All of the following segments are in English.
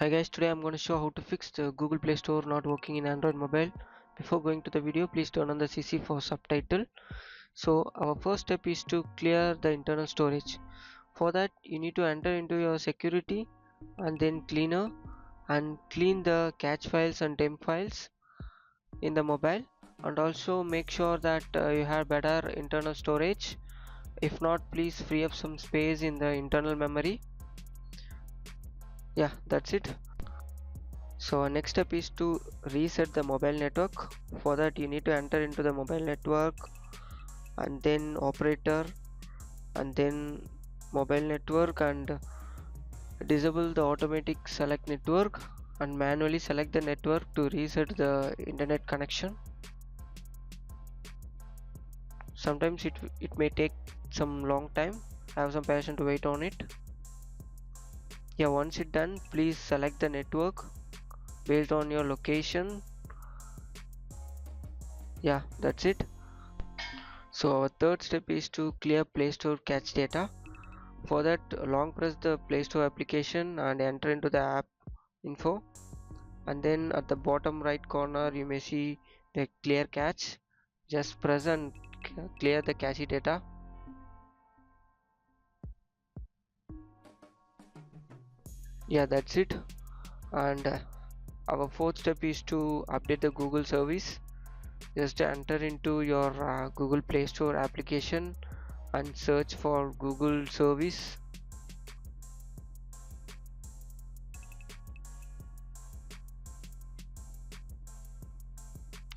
Hi guys, today I'm going to show how to fix the Google Play Store not working in Android mobile. Before going to the video, please turn on the CC for subtitle. So our first step is to clear the internal storage. For that you need to enter into your security and then cleaner and clean the cache files and temp files in the mobile, and also make sure that you have better internal storage. If not, please free up some space in the internal memory. Yeah, that's it. So our next step is to reset the mobile network. For that you need to enter into the mobile network and then operator and then mobile network and disable the automatic select network and manually select the network to reset the internet connection. Sometimes it may take some long time. Have some patience to wait on it. Yeah, once it's done, please select the network based on your location. Yeah, that's it. So our third step is to clear Play Store cache data. For that, long press the Play Store application and enter into the app info, and then at the bottom right corner you may see the clear cache. Just press and clear the cache data. Yeah, that's it. And our fourth step is to update the Google service. Just enter into your Google Play Store application and search for Google service.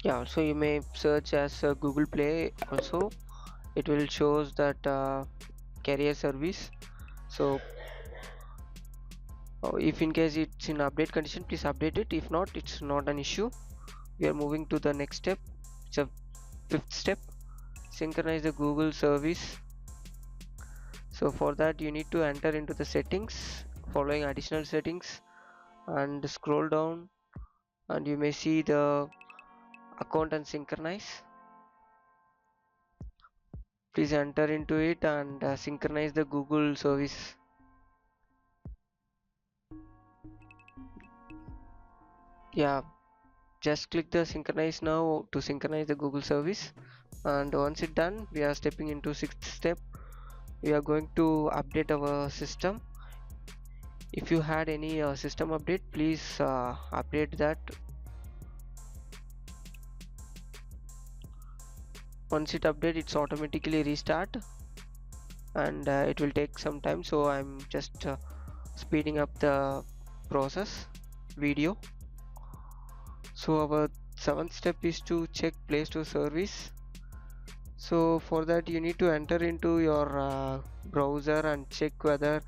Yeah, also you may search as Google Play also. It will shows that carrier service. So if in case it's in update condition, please update it. If not, it's not an issue. We are moving to the next step. It's a fifth step. Synchronize the Google service. So for that you need to enter into the settings, following additional settings, and scroll down and you may see the account and synchronize. Please enter into it and synchronize the Google service. Yeah, just click the synchronize now to synchronize the Google service, and once it's done, we are stepping into sixth step. We are going to update our system. If you had any system update, please update that. Once it updates, it's automatically restart, and it will take some time, so I'm just speeding up the process video. So our seventh step is to check Play Store service. So for that you need to enter into your browser and check whether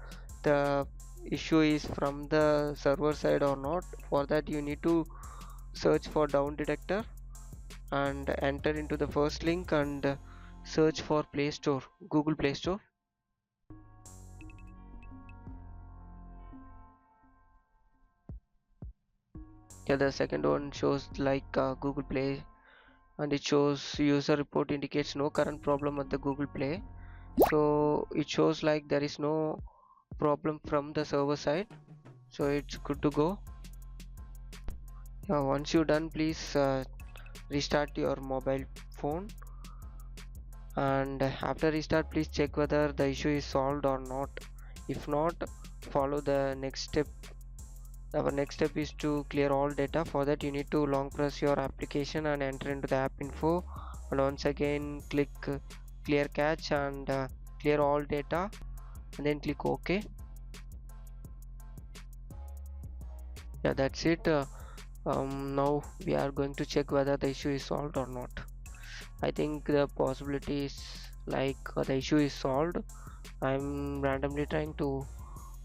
the issue is from the server side or not. For that you need to search for down detector and enter into the first link and search for Play Store, Google Play Store. Yeah, the second one shows like Google Play, and it shows user report indicates no current problem at the Google Play. So it shows like there is no problem from the server side, so it's good to go. Once you're done, please restart your mobile phone, and after restart please check whether the issue is solved or not. If not, follow the next step. Our next step is to clear all data. For that you need to long press your application and enter into the app info, and once again click clear cache and clear all data, and then click OK. Yeah, that's it. Now we are going to check whether the issue is solved or not. I think the possibility is like the issue is solved. I'm randomly trying to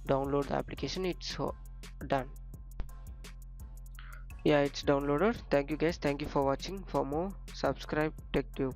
download the application. It's done. Yeah, it's downloaded. Thank you guys, thank you for watching. For more, subscribe TechTube.